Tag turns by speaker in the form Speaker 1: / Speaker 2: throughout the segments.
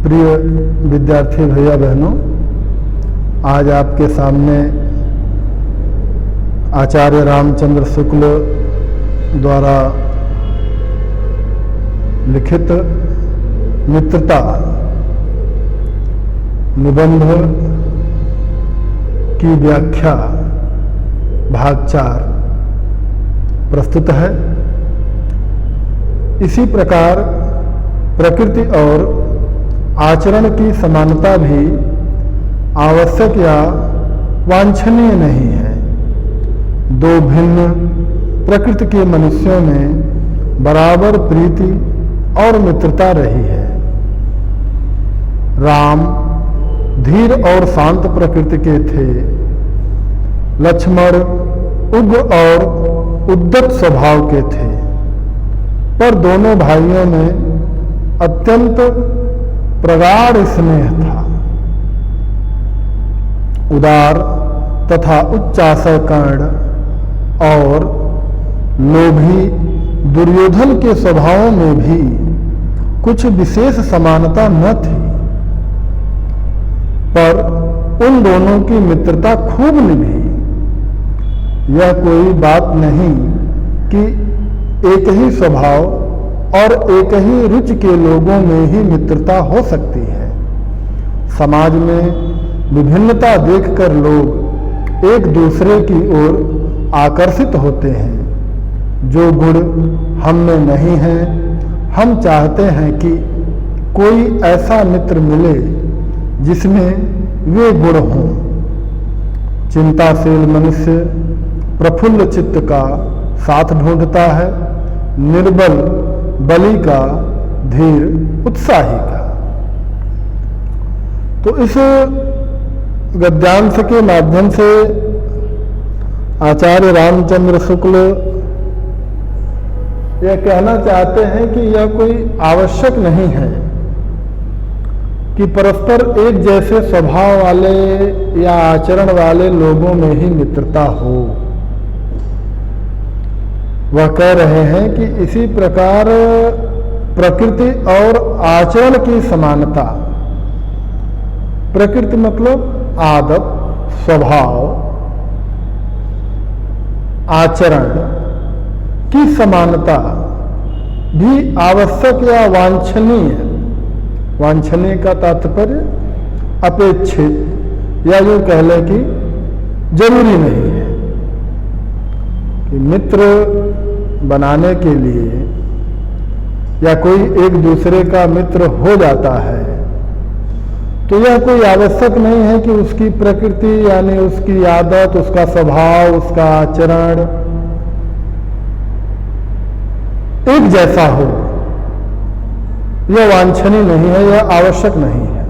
Speaker 1: प्रिय विद्यार्थी भैया बहनों, आज आपके सामने आचार्य रामचंद्र शुक्ल द्वारा लिखित मित्रता निबंध की व्याख्या भाग 4 प्रस्तुत है। इसी प्रकार प्रकृति और आचरण की समानता भी आवश्यक या वांछनीय नहीं है। दो भिन्न प्रकृति के मनुष्यों में बराबर प्रीति और मित्रता रही है। राम धीर और शांत प्रकृति के थे, लक्ष्मण उग्र और उद्यत स्वभाव के थे, पर दोनों भाइयों में अत्यंत प्रगाढ़ स्नेह था। उदार तथा उच्चाशय कर्ण और लोभी दुर्योधन के स्वभावों में भी कुछ विशेष समानता न थी, पर उन दोनों की मित्रता खूब निभी। यह कोई बात नहीं कि एक ही स्वभाव और एक ही रुचि के लोगों में ही मित्रता हो सकती है। समाज में विभिन्नता देखकर लोग एक दूसरे की ओर आकर्षित होते हैं। जो गुण हम में नहीं है, हम चाहते हैं कि कोई ऐसा मित्र मिले जिसमें वे गुण हों। चिंताशील मनुष्य प्रफुल्ल चित्त का साथ ढूंढता है, निर्बल बलि का, धीर उत्साही का। तो इस गद्यांश के माध्यम से आचार्य रामचंद्र शुक्ल यह कहना चाहते हैं कि यह कोई आवश्यक नहीं है कि परस्पर एक जैसे स्वभाव वाले या आचरण वाले लोगों में ही मित्रता हो। वह कह रहे हैं कि इसी प्रकार प्रकृति और आचरण की समानता, प्रकृति मतलब आदत, स्वभाव, आचरण की समानता भी आवश्यक या वांछनीय। वांछनीय का तात्पर्य अपेक्षित या यूं कह लें कि जरूरी नहीं है कि मित्र बनाने के लिए या कोई एक दूसरे का मित्र हो जाता है तो यह कोई आवश्यक नहीं है कि उसकी प्रकृति यानी उसकी आदत, उसका स्वभाव, उसका आचरण एक जैसा हो। यह वांछनीय नहीं है, यह आवश्यक नहीं है,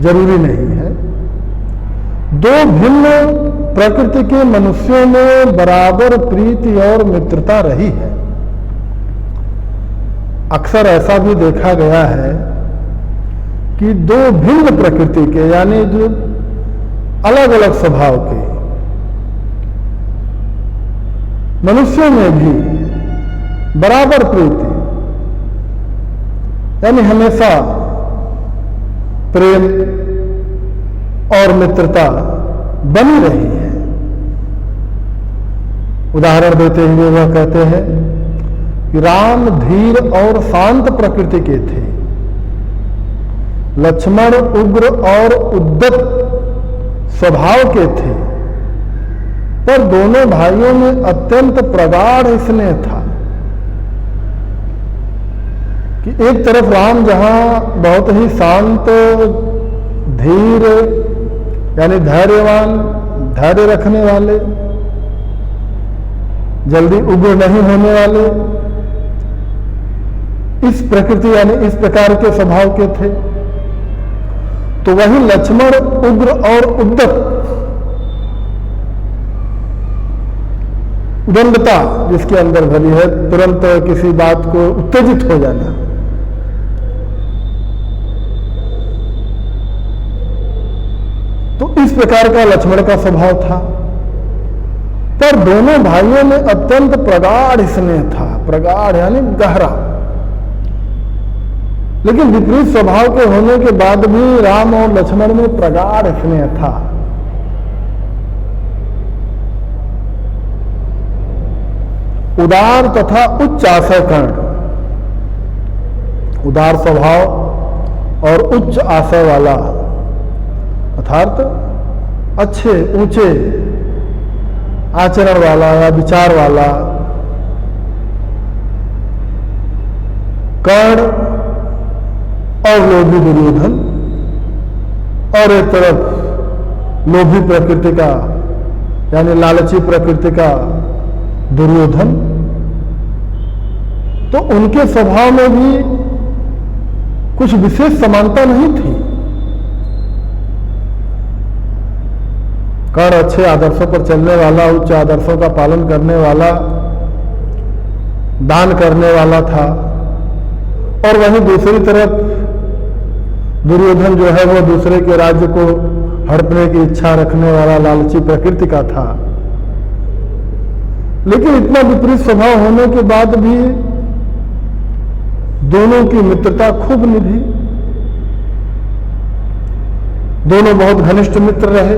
Speaker 1: जरूरी नहीं है। दो भिन्न प्रकृति के मनुष्यों में बराबर प्रीति और मित्रता रही है। अक्सर ऐसा भी देखा गया है कि दो भिन्न प्रकृति के यानी जो अलग अलग स्वभाव के मनुष्यों में भी बराबर प्रीति यानी हमेशा प्रेम और मित्रता बनी रही है। उदाहरण देते हुए वह कहते हैं कि राम धीर और शांत प्रकृति के थे, लक्ष्मण उग्र और उद्यत स्वभाव के थे, पर दोनों भाइयों में अत्यंत प्रगाढ़ स्नेह था। कि एक तरफ राम जहां बहुत ही शांत, धीर यानी धैर्यवान, धैर्य रखने वाले, जल्दी उग्र नहीं होने वाले, इस प्रकृति यानी इस प्रकार के स्वभाव के थे, तो वही लक्ष्मण उग्र और उद्यत, उदंडता जिसके अंदर भरी है, तुरंत किसी बात को उत्तेजित हो जाना, तो इस प्रकार का लक्ष्मण का स्वभाव था। पर दोनों भाइयों में अत्यंत प्रगाढ़ स्नेह था। प्रगाढ़ यानी गहरा। लेकिन विपरीत स्वभाव के होने के बाद भी राम और लक्ष्मण में प्रगाढ़ स्नेह था। उदार तथा उच्च आशय कर्ण, उदार स्वभाव और उच्च आशय वाला, अर्थात अच्छे ऊंचे आचरण वाला या विचार वाला कर्ण और लोभी दुर्योधन, और एक तरफ लोभी प्रकृति का यानी लालची प्रकृति का दुर्योधन, तो उनके स्वभाव में भी कुछ विशेष समानता नहीं थी। कर्ण अच्छे आदर्शों पर चलने वाला, उच्च आदर्शों का पालन करने वाला, दान करने वाला था, और वहीं दूसरी तरफ दुर्योधन जो है वो दूसरे के राज्य को हड़पने की इच्छा रखने वाला लालची प्रकृति का था। लेकिन इतना विपरीत स्वभाव होने के बाद भी दोनों की मित्रता खूब निभी, दोनों बहुत घनिष्ठ मित्र रहे।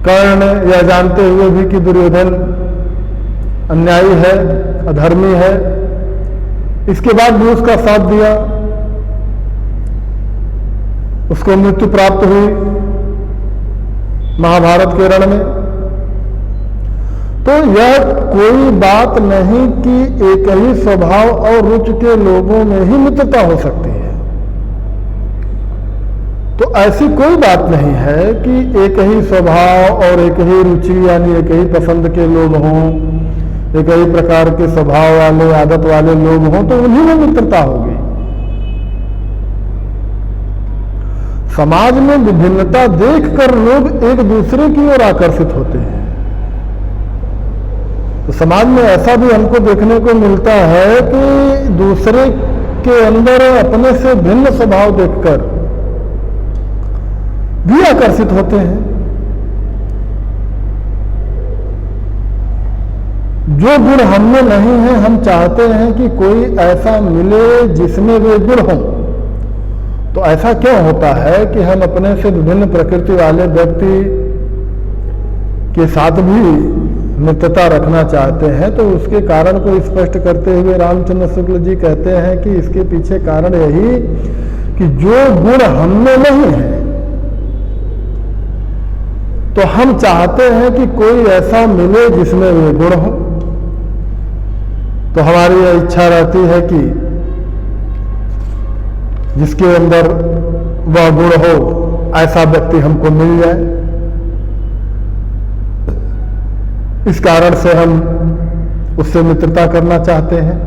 Speaker 1: कर्ण यह जानते हुए भी कि दुर्योधन अन्यायी है, अधर्मी है, इसके बाद भी उसका साथ दिया, उसको मृत्यु प्राप्त हुई महाभारत के रण में। तो यह कोई बात नहीं कि एक ही स्वभाव और रुचि के लोगों में ही मित्रता हो सकती है। तो ऐसी कोई बात नहीं है कि एक ही स्वभाव और एक ही रुचि यानी एक ही पसंद के लोग हों, एक ही प्रकार के स्वभाव वाले आदत वाले लोग हों तो उन्हीं में मित्रता होगी। समाज में विभिन्नता देखकर लोग एक दूसरे की ओर आकर्षित होते हैं। तो समाज में ऐसा भी हमको देखने को मिलता है कि दूसरे के अंदर अपने से भिन्न स्वभाव देखकर भी आकर्षित होते हैं। जो गुण हममें नहीं है, हम चाहते हैं कि कोई ऐसा मिले जिसमें वे गुण हों। तो ऐसा क्यों होता है कि हम अपने से विभिन्न प्रकृति वाले व्यक्ति के साथ भी मित्रता रखना चाहते हैं? तो उसके कारण को स्पष्ट करते हुए रामचंद्र शुक्ल जी कहते हैं कि इसके पीछे कारण यही कि जो गुण हममें नहीं है तो हम चाहते हैं कि कोई ऐसा मिले जिसमें वे गुण हो। तो हमारी यह इच्छा रहती है कि जिसके अंदर वह गुण हो ऐसा व्यक्ति हमको मिल जाए। इस कारण से हम उससे मित्रता करना चाहते हैं।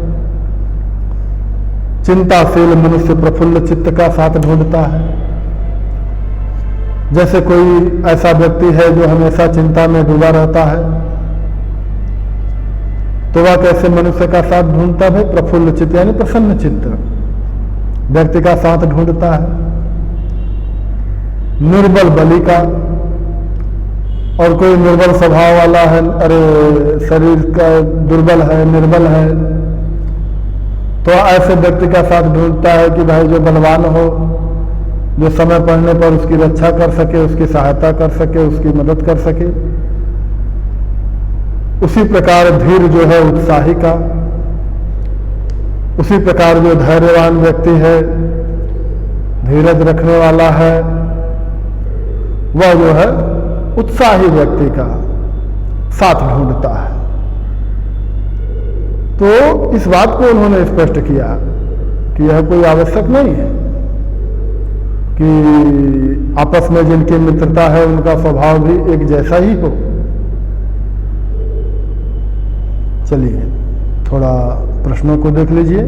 Speaker 1: चिंताशील मनुष्य प्रफुल्ल चित्त का साथ ढूंढता है। जैसे कोई ऐसा व्यक्ति है जो हमेशा चिंता में डूबा रहता है, तो वह कैसे मनुष्य का साथ ढूंढता है? प्रफुल्ल चित्त यानी प्रसन्न चित्त व्यक्ति का साथ ढूंढता है। निर्बल बलि का, और कोई निर्बल स्वभाव वाला है, अरे शरीर का दुर्बल है, निर्बल है, तो ऐसे व्यक्ति का साथ ढूंढता है कि भाई जो बलवान हो, जो समय पड़ने पर उसकी रक्षा कर सके, उसकी सहायता कर सके, उसकी मदद कर सके। उसी प्रकार धीर जो है उत्साही का, उसी प्रकार जो धैर्यवान व्यक्ति है, धीरज रखने वाला है, वह जो है उत्साही व्यक्ति का साथ ढूंढता है। तो इस बात को उन्होंने स्पष्ट किया कि यह कोई आवश्यक नहीं है कि आपस में जिनकी मित्रता है उनका स्वभाव भी एक जैसा ही हो। चलिए थोड़ा प्रश्नों को देख लीजिए।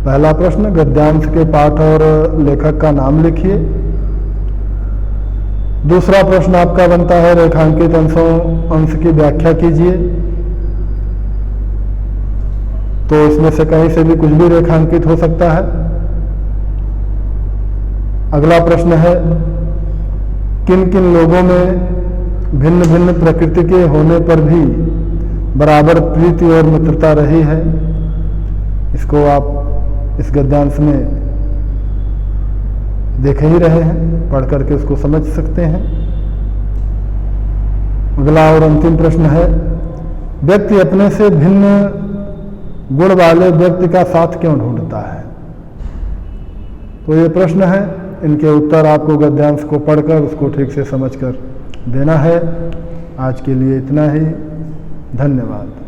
Speaker 1: पहला प्रश्न, गद्यांश के पाठ और लेखक का नाम लिखिए। दूसरा प्रश्न आपका बनता है रेखांकित अंश की व्याख्या कीजिए। तो इसमें से कहीं से भी कुछ भी रेखांकित हो सकता है। अगला प्रश्न है, किन किन लोगों में भिन्न भिन्न प्रकृति के होने पर भी बराबर प्रीति और मित्रता रही है? इसको आप इस गद्यांश में देख ही रहे हैं, पढ़ करके उसको समझ सकते हैं। अगला और अंतिम प्रश्न है, व्यक्ति अपने से भिन्न गुण वाले व्यक्ति का साथ क्यों ढूंढता है? तो ये प्रश्न है, इनके उत्तर आपको गद्यांश को पढ़कर उसको ठीक से समझकर देना है। आज के लिए इतना ही, धन्यवाद।